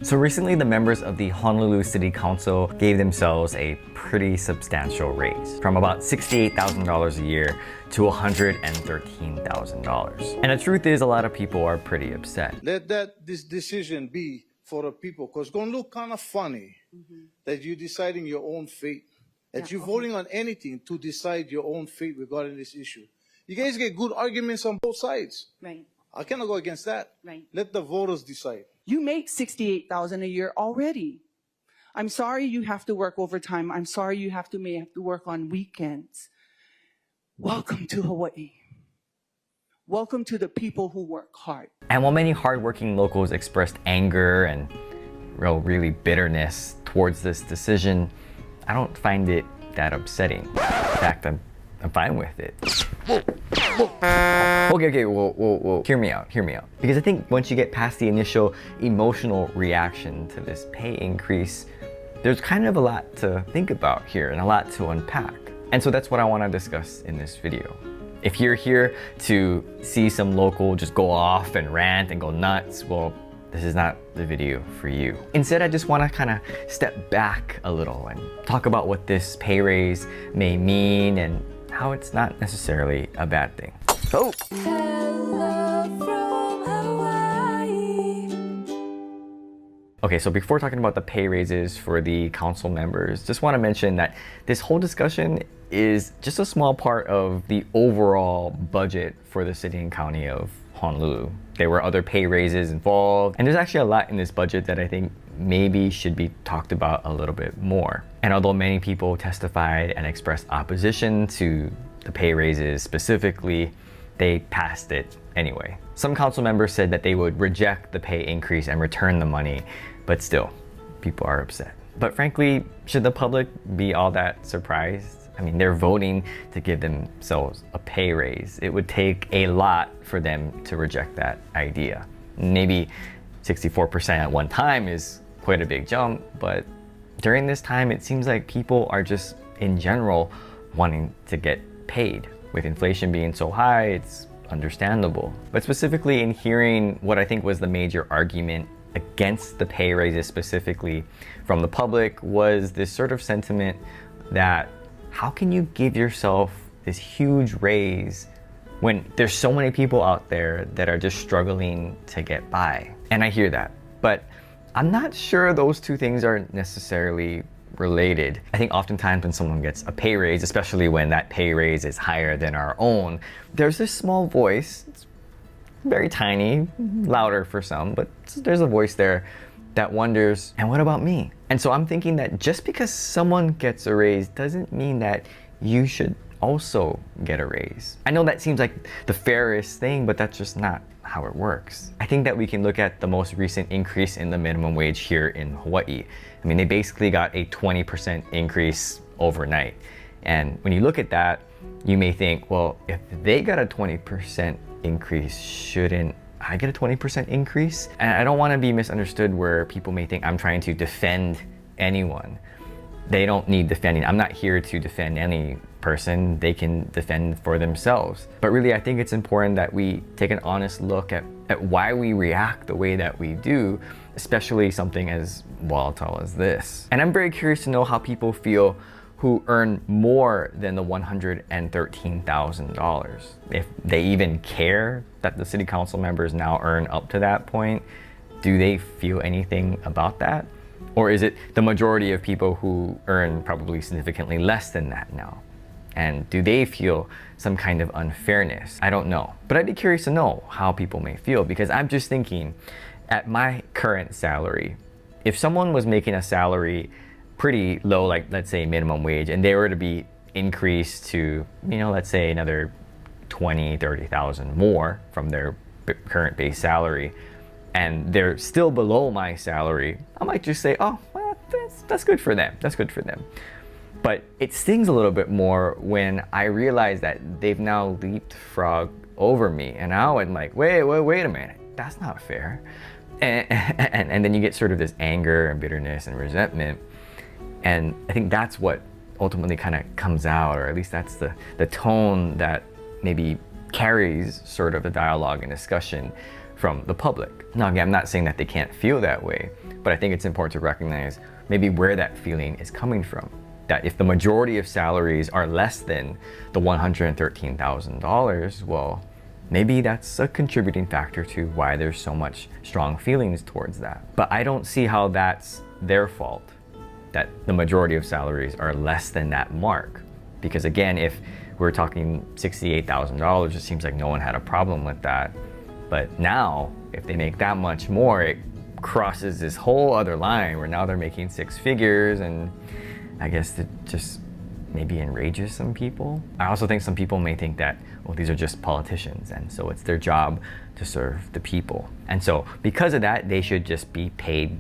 So recently, the members of the Honolulu City Council gave themselves a pretty substantial raise, from about $68,000 a year to $113,000. And the truth is, a lot of people are pretty upset. Let this decision be for the people, because it's going to look kind of funny that you're deciding your own fate, that you're voting on anything to decide your own fate regarding this issue. You guys get good arguments on both sides. Right. I cannot go against that. Right. Let the voters decide. You make $68,000 a year already. I'm sorry you have to work overtime. I'm sorry you may have to work on weekends. Welcome to Hawaii. Welcome to the people who work hard. And while many hardworking locals expressed anger and really bitterness towards this decision, I don't find it that upsetting. In fact, I'm fine with it. Okay, whoa. Hear me out. Because I think once you get past the initial emotional reaction to this pay increase, there's kind of a lot to think about here and a lot to unpack. And so that's what I want to discuss in this video. If you're here to see some local just go off and rant and go nuts, well, this is not the video for you. Instead, I just want to kind of step back a little and talk about what this pay raise may mean and how it's not necessarily a bad thing. Oh! Okay, so before talking about the pay raises for the council members, just want to mention that this whole discussion is just a small part of the overall budget for the city and county of Honolulu. There were other pay raises involved, and there's actually a lot in this budget that I think maybe should be talked about a little bit more. And although many people testified and expressed opposition to the pay raises specifically, they passed it anyway. Some council members said that they would reject the pay increase and return the money, but still, people are upset. But frankly, should the public be all that surprised? I mean, they're voting to give themselves a pay raise. It would take a lot for them to reject that idea. Maybe 64% at one time is quite a big jump, but during this time, it seems like people are just, in general, wanting to get paid. With inflation being so high, it's understandable. But specifically in hearing what I think was the major argument against the pay raises specifically from the public was this sort of sentiment that how can you give yourself this huge raise when there's so many people out there that are just struggling to get by? And I hear that, but I'm not sure those two things are necessarily related. I think oftentimes when someone gets a pay raise, especially when that pay raise is higher than our own, there's this small voice, it's very tiny, louder for some, but there's a voice there that wonders, and what about me? And so I'm thinking that just because someone gets a raise doesn't mean that you should also get a raise. I know that seems like the fairest thing, but that's just not how it works. I think that we can look at the most recent increase in the minimum wage here in Hawaii. I mean, they basically got a 20% increase overnight. And when you look at that, you may think, well, if they got a 20% increase, shouldn't I get a 20% increase? And I don't want to be misunderstood where people may think I'm trying to defend anyone. They don't need defending. I'm not here to defend any person. They can defend for themselves. But really, I think it's important that we take an honest look at why we react the way that we do, especially something as volatile as this. And I'm very curious to know how people feel who earn more than the $113,000. If they even care that the city council members now earn up to that point, do they feel anything about that? Or is it the majority of people who earn probably significantly less than that now? And do they feel some kind of unfairness? I don't know. But I'd be curious to know how people may feel, because I'm just thinking, at my current salary, if someone was making a salary pretty low, like let's say minimum wage, and they were to be increased to, let's say another 20, 30,000 more from their current base salary, and they're still below my salary, I might just say, oh, well, that's good for them. That's good for them. But it stings a little bit more when I realize that they've now leapfrogged over me, and now I'm like, wait a minute, that's not fair. And then you get sort of this anger and bitterness and resentment. And I think that's what ultimately kind of comes out, or at least that's the tone that maybe carries sort of the dialogue and discussion from the public. Now, again, I'm not saying that they can't feel that way, but I think it's important to recognize maybe where that feeling is coming from. That if the majority of salaries are less than the $113,000, well, maybe that's a contributing factor to why there's so much strong feelings towards that. But I don't see how that's their fault, that the majority of salaries are less than that mark. Because again, if we're talking $68,000, it seems like no one had a problem with that. But now, if they make that much more, it crosses this whole other line where now they're making six figures, and I guess it just maybe enrages some people. I also think some people may think that, well, these are just politicians, and so it's their job to serve the people. And so because of that, they should just be paid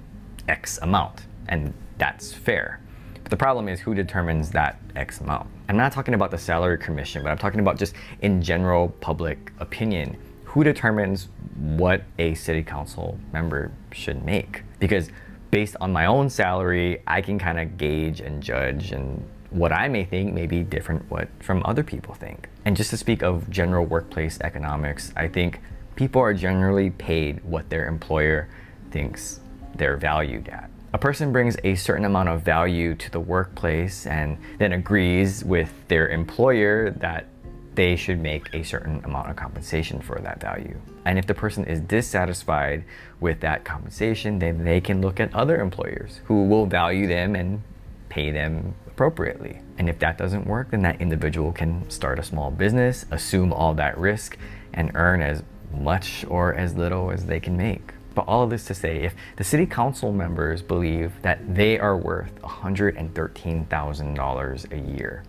X amount, and that's fair. But the problem is, who determines that X amount? I'm not talking about the salary commission, but I'm talking about just in general public opinion. Who determines what a city council member should make? Because based on my own salary, I can kind of gauge and judge, and what I may think may be different what from other people think. And just to speak of general workplace economics, I think people are generally paid what their employer thinks they're valued at. A person brings a certain amount of value to the workplace and then agrees with their employer that they should make a certain amount of compensation for that value. And if the person is dissatisfied with that compensation, then they can look at other employers who will value them and pay them appropriately. And if that doesn't work, then that individual can start a small business, assume all that risk, and earn as much or as little as they can make. But all of this to say, if the city council members believe that they are worth $113,000 a year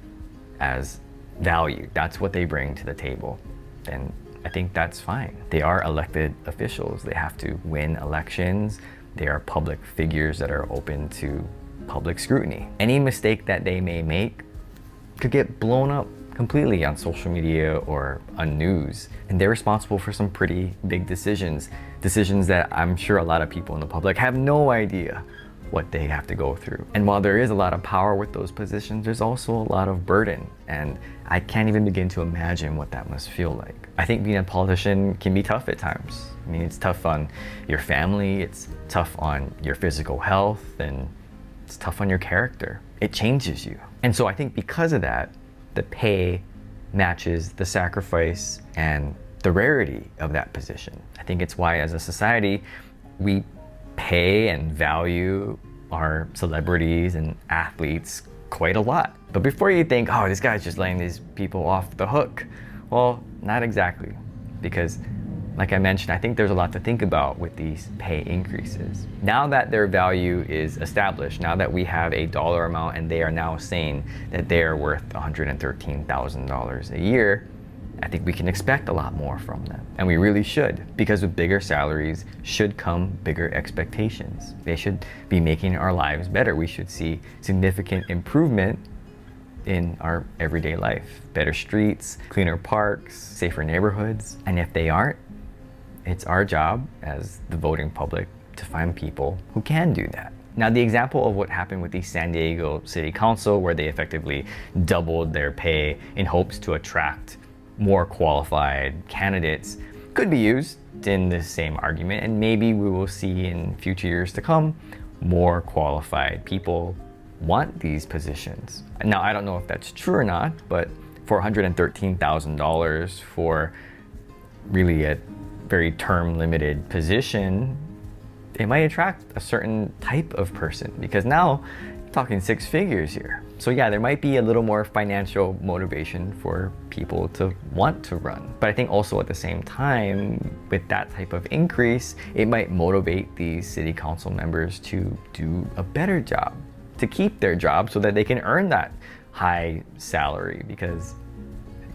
as value, that's what they bring to the table, then I think that's fine. They are elected officials. They have to win elections. They are public figures that are open to public scrutiny. Any mistake that they may make could get blown up completely on social media or on news. And they're responsible for some pretty big decisions that I'm sure a lot of people in the public have no idea what they have to go through. And while there is a lot of power with those positions, there's also a lot of burden. And I can't even begin to imagine what that must feel like. I think being a politician can be tough at times. I mean, it's tough on your family, it's tough on your physical health, and it's tough on your character. It changes you. And so I think because of that, the pay matches the sacrifice and the rarity of that position. I think it's why as a society, we pay and value our celebrities and athletes quite a lot. But before you think, oh, this guy's just letting these people off the hook, well, not exactly. Because like I mentioned, I think there's a lot to think about with these pay increases. Now that their value is established, now that we have a dollar amount and they are now saying that they are worth $113,000 a year, I think we can expect a lot more from them. And we really should, because with bigger salaries should come bigger expectations. They should be making our lives better. We should see significant improvement in our everyday life. Better streets, cleaner parks, safer neighborhoods. And if they aren't, it's our job as the voting public to find people who can do that. Now, the example of what happened with the San Diego City Council, where they effectively doubled their pay in hopes to attract more qualified candidates, could be used in the same argument, and maybe we will see in future years to come more qualified people want these positions. Now, I don't know if that's true or not, but for $113,000 for really a very term limited position, it might attract a certain type of person, because now we're talking six figures here. So yeah, there might be a little more financial motivation for people to want to run. But I think also at the same time, with that type of increase, it might motivate these city council members to do a better job, to keep their job so that they can earn that high salary, because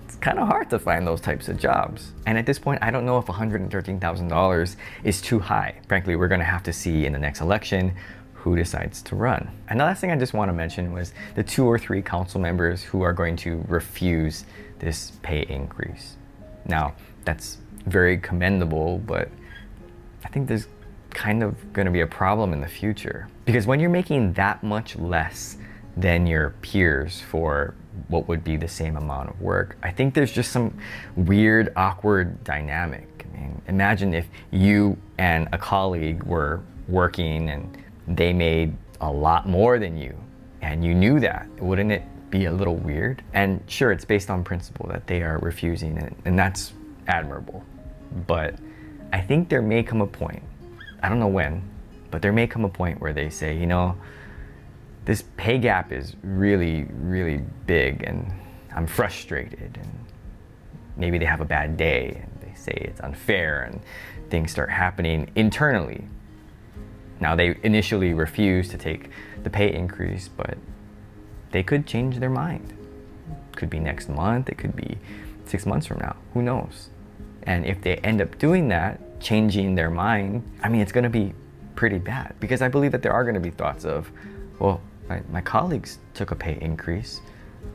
it's kind of hard to find those types of jobs. And at this point, I don't know if $113,000 is too high. Frankly, we're gonna have to see in the next election who decides to run. And the last thing I just want to mention was the 2 or 3 council members who are going to refuse this pay increase. Now, that's very commendable, but I think there's kind of going to be a problem in the future. Because when you're making that much less than your peers for what would be the same amount of work. I think there's just some weird, awkward dynamic. I mean, imagine if you and a colleague were working and they made a lot more than you, and you knew that. Wouldn't it be a little weird? And sure, it's based on principle that they are refusing, and that's admirable. But I think there may come a point, I don't know when, but there may come a point where they say, you know, this pay gap is really, really big and I'm frustrated, and maybe they have a bad day and they say it's unfair and things start happening internally. Now, they initially refuse to take the pay increase, but they could change their mind. It could be next month, it could be 6 months from now, who knows? And if they end up doing that, changing their mind, I mean, it's gonna be pretty bad, because I believe that there are gonna be thoughts of, well, my colleagues took a pay increase,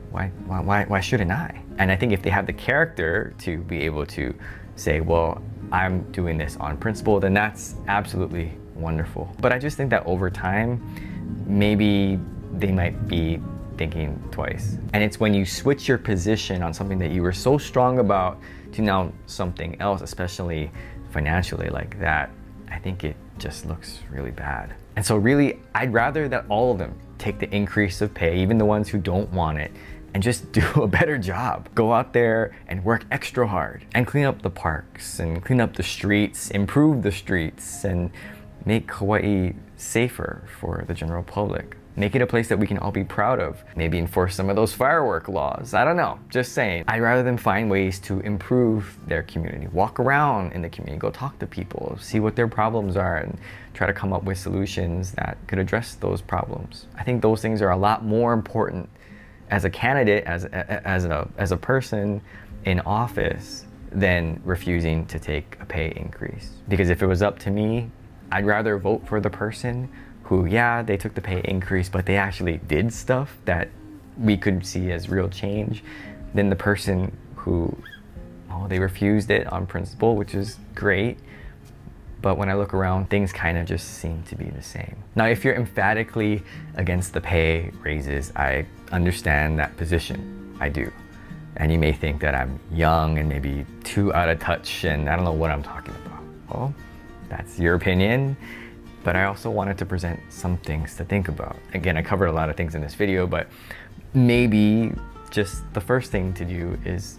why shouldn't I? And I think if they have the character to be able to say, well, I'm doing this on principle, then that's absolutely wonderful. But I just think that over time, maybe they might be thinking twice. And it's when you switch your position on something that you were so strong about to now something else, especially financially like that, I think it just looks really bad. And so really, I'd rather that all of them take the increase of pay, even the ones who don't want it, and just do a better job. Go out there and work extra hard and clean up the parks and clean up the streets, improve the streets, and make Hawaii safer for the general public. Make it a place that we can all be proud of. Maybe enforce some of those firework laws. I don't know, just saying. I'd rather them find ways to improve their community. Walk around in the community, go talk to people, see what their problems are, and try to come up with solutions that could address those problems. I think those things are a lot more important as a candidate, as a person in office, than refusing to take a pay increase. Because if it was up to me, I'd rather vote for the person who, yeah, they took the pay increase, but they actually did stuff that we could see as real change, than the person who, oh, they refused it on principle, which is great, but when I look around, things kind of just seem to be the same. Now, if you're emphatically against the pay raises, I understand that position. I do. And you may think that I'm young and maybe too out of touch and I don't know what I'm talking about. Well, that's your opinion. But I also wanted to present some things to think about. Again, I covered a lot of things in this video, but maybe just the first thing to do is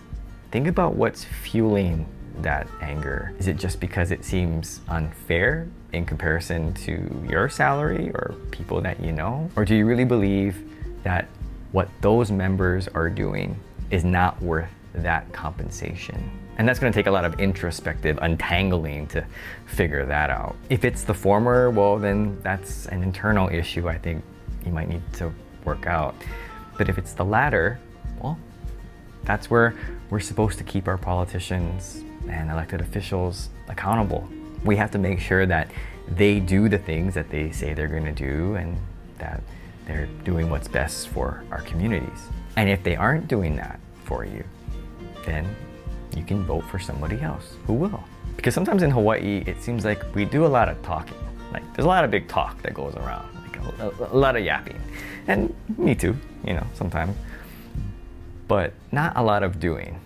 think about what's fueling that anger. Is it just because it seems unfair in comparison to your salary or people that you know? Or do you really believe that what those members are doing is not worth that compensation? And that's going to take a lot of introspective untangling to figure that out. If it's the former, well, then that's an internal issue I think you might need to work out. But if it's the latter, well, that's where we're supposed to keep our politicians and elected officials accountable. We have to make sure that they do the things that they say they're going to do and that they're doing what's best for our communities. And if they aren't doing that for you, then you can vote for somebody else who will. Because sometimes in Hawaii, it seems like we do a lot of talking. Like, there's a lot of big talk that goes around, like a lot of yapping. And me too, you know, sometimes. But not a lot of doing,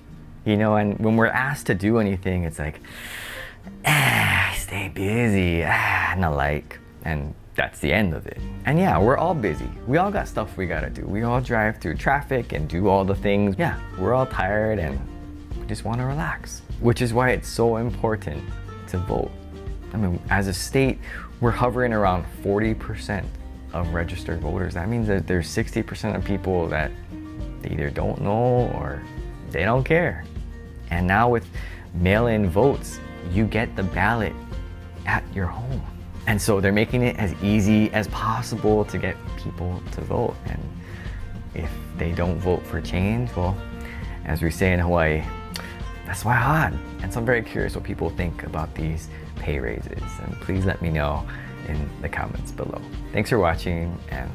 you know, and when we're asked to do anything, it's like, stay busy, and the like. And that's the end of it. And yeah, we're all busy. We all got stuff we gotta do. We all drive through traffic and do all the things. Yeah, we're all tired and we just want to relax, which is why it's so important to vote. I mean, as a state, we're hovering around 40% of registered voters. That means that there's 60% of people that they either don't know or they don't care. And now with mail-in votes, you get the ballot at your home. And so they're making it as easy as possible to get people to vote. And if they don't vote for change, well, as we say in Hawaii, that's why hard. And so I'm very curious what people think about these pay raises. And please let me know in the comments below. Thanks for watching, and